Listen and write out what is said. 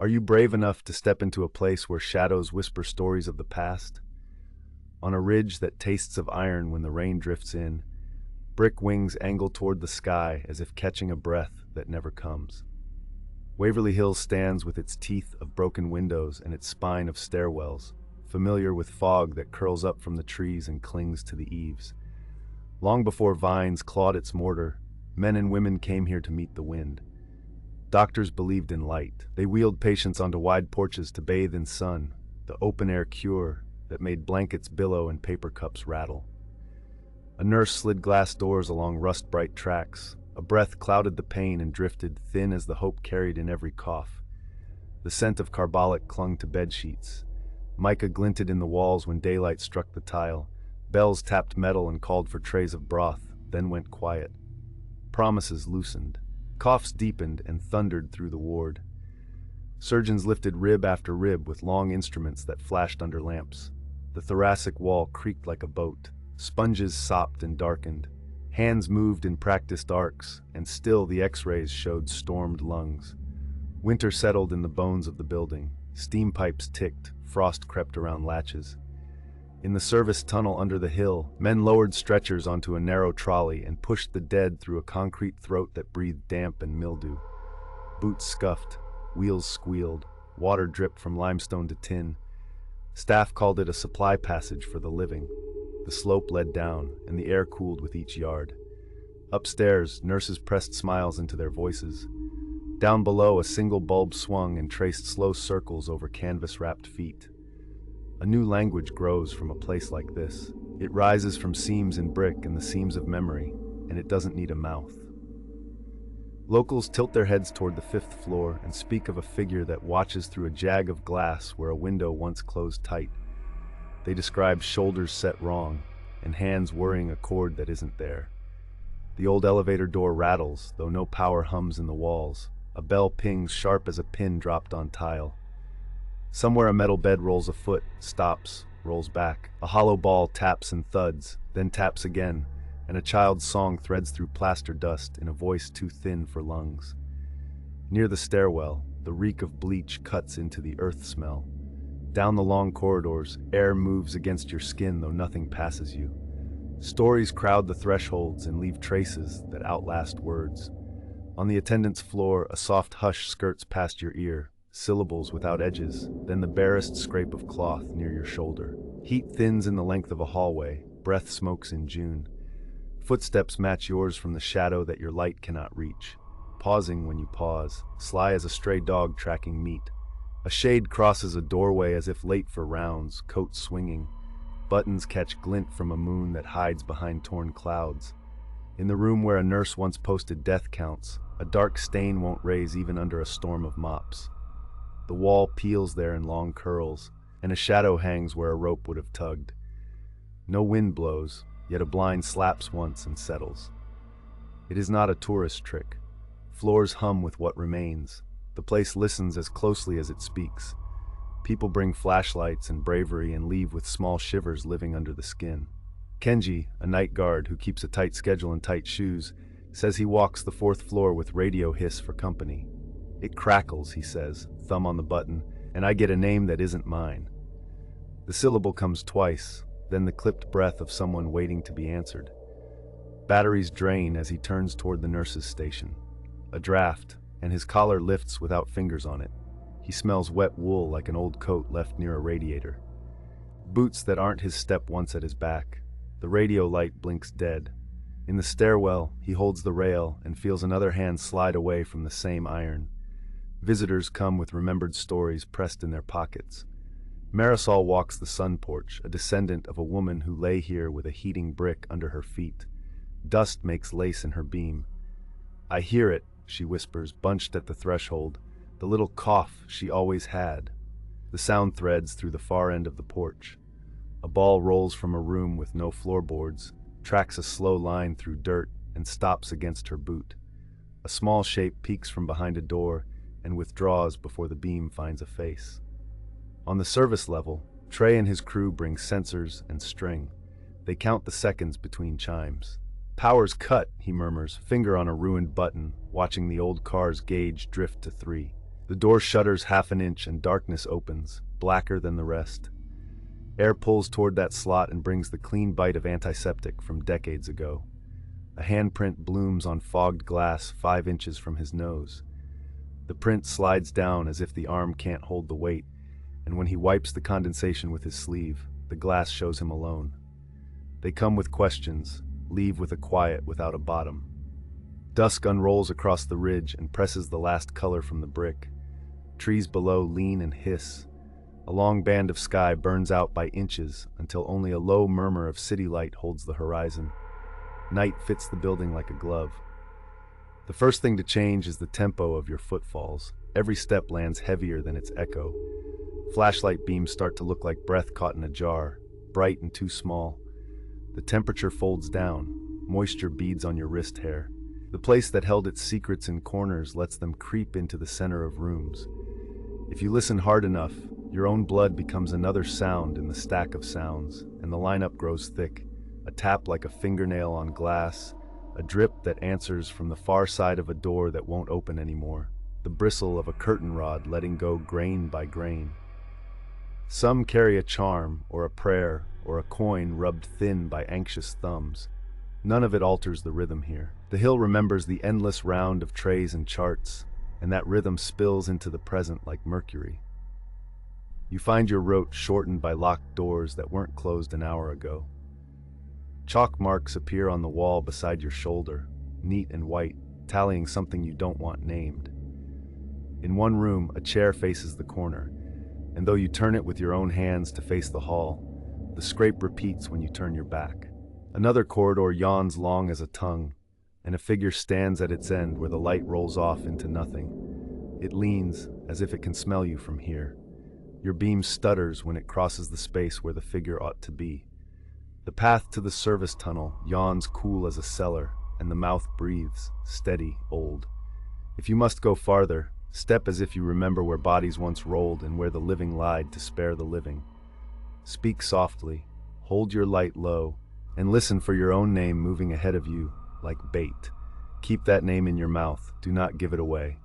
Are you brave enough to step into a place where shadows whisper stories of the past? On a ridge that tastes of iron when the rain drifts in, brick wings angle toward the sky as if catching a breath that never comes. Waverly Hills stands with its teeth of broken windows and its spine of stairwells, familiar with fog that curls up from the trees and clings to the eaves. Long before vines clawed its mortar, men and women came here to meet the wind. Doctors believed in light. They wheeled patients onto wide porches to bathe in sun, the open-air cure that made blankets billow and paper cups rattle. A nurse slid glass doors along rust-bright tracks. A breath clouded the pain and drifted, thin as the hope carried in every cough. The scent of carbolic clung to bed sheets. Mica glinted in the walls when daylight struck the tile. Bells tapped metal and called for trays of broth, then went quiet. Promises loosened. Coughs deepened and thundered through the ward. Surgeons lifted rib after rib with long instruments that flashed under lamps. The thoracic wall creaked like a boat. Sponges sopped and darkened. Hands moved in practiced arcs, and still the X-rays showed stormed lungs. Winter settled in the bones of the building. Steam pipes ticked, frost crept around latches. In the service tunnel under the hill, men lowered stretchers onto a narrow trolley and pushed the dead through a concrete throat that breathed damp and mildew. Boots scuffed, wheels squealed, water dripped from limestone to tin. Staff called it a supply passage for the living. The slope led down, and the air cooled with each yard. Upstairs, nurses pressed smiles into their voices. Down below, a single bulb swung and traced slow circles over canvas-wrapped feet. A new language grows from a place like this. It rises from seams in brick and the seams of memory, and it doesn't need a mouth. Locals tilt their heads toward the 5th floor and speak of a figure that watches through a jag of glass where a window once closed tight. They describe shoulders set wrong and hands worrying a cord that isn't there. The old elevator door rattles, though no power hums in the walls. A bell pings sharp as a pin dropped on tile. Somewhere a metal bed rolls a foot, stops, rolls back. A hollow ball taps and thuds, then taps again, and a child's song threads through plaster dust in a voice too thin for lungs. Near the stairwell, the reek of bleach cuts into the earth smell. Down the long corridors, air moves against your skin though nothing passes you. Stories crowd the thresholds and leave traces that outlast words. On the attendant's floor, a soft hush skirts past your ear, syllables without edges, then the barest scrape of cloth near your shoulder. Heat thins in the length of a hallway, breath smokes in June. Footsteps match yours from the shadow that your light cannot reach. Pausing when you pause, sly as a stray dog tracking meat. A shade crosses a doorway as if late for rounds, coat swinging. Buttons catch glint from a moon that hides behind torn clouds. In the room where a nurse once posted death counts, a dark stain won't raise even under a storm of mops. The wall peels there in long curls, and a shadow hangs where a rope would have tugged. No wind blows, yet a blind slaps once and settles. It is not a tourist trick. Floors hum with what remains. The place listens as closely as it speaks. People bring flashlights and bravery and leave with small shivers living under the skin. Kenji, a night guard who keeps a tight schedule and tight shoes, says he walks the 4th floor with radio hiss for company. It crackles, he says, thumb on the button, and I get a name that isn't mine. The syllable comes twice, then the clipped breath of someone waiting to be answered. Batteries drain as he turns toward the nurse's station. A draft, and his collar lifts without fingers on it. He smells wet wool like an old coat left near a radiator. Boots that aren't his step once at his back. The radio light blinks dead. In the stairwell, he holds the rail and feels another hand slide away from the same iron. Visitors come with remembered stories pressed in their pockets. Marisol walks the sun porch, a descendant of a woman who lay here with a heating brick under her feet. Dust makes lace in her beam. I hear it, she whispers, bunched at the threshold, the little cough she always had. The sound threads through the far end of the porch. A ball rolls from a room with no floorboards, tracks a slow line through dirt, and stops against her boot. A small shape peeks from behind a door and withdraws before the beam finds a face. On the service level, Trey and his crew bring sensors and string. They count the seconds between chimes. Power's cut, he murmurs, finger on a ruined button, watching the old car's gauge drift to 3. The door shudders half an inch and darkness opens, blacker than the rest. Air pulls toward that slot and brings the clean bite of antiseptic from decades ago. A handprint blooms on fogged glass 5 inches from his nose. The print slides down as if the arm can't hold the weight, and when he wipes the condensation with his sleeve, the glass shows him alone. They come with questions, leave with a quiet without a bottom. Dusk unrolls across the ridge and presses the last color from the brick. Trees below lean and hiss. A long band of sky burns out by inches until only a low murmur of city light holds the horizon. Night fits the building like a glove. The first thing to change is the tempo of your footfalls. Every step lands heavier than its echo. Flashlight beams start to look like breath caught in a jar, bright and too small. The temperature folds down. Moisture beads on your wrist hair. The place that held its secrets in corners lets them creep into the center of rooms. If you listen hard enough, your own blood becomes another sound in the stack of sounds, and the lineup grows thick. A tap like a fingernail on glass, a drip that answers from the far side of a door that won't open anymore, the bristle of a curtain rod letting go grain by grain. Some carry a charm, or a prayer, or a coin rubbed thin by anxious thumbs. None of it alters the rhythm here. The hill remembers the endless round of trays and charts, and that rhythm spills into the present like mercury. You find your route shortened by locked doors that weren't closed an hour ago. Chalk marks appear on the wall beside your shoulder, neat and white, tallying something you don't want named. In one room, a chair faces the corner, and though you turn it with your own hands to face the hall, the scrape repeats when you turn your back. Another corridor yawns long as a tongue, and a figure stands at its end where the light rolls off into nothing. It leans, as if it can smell you from here. Your beam stutters when it crosses the space where the figure ought to be. The path to the service tunnel yawns cool as a cellar, and the mouth breathes, steady, old. If you must go farther, step as if you remember where bodies once rolled and where the living lied to spare the living. Speak softly, hold your light low, and listen for your own name moving ahead of you like bait. Keep that name in your mouth, do not give it away.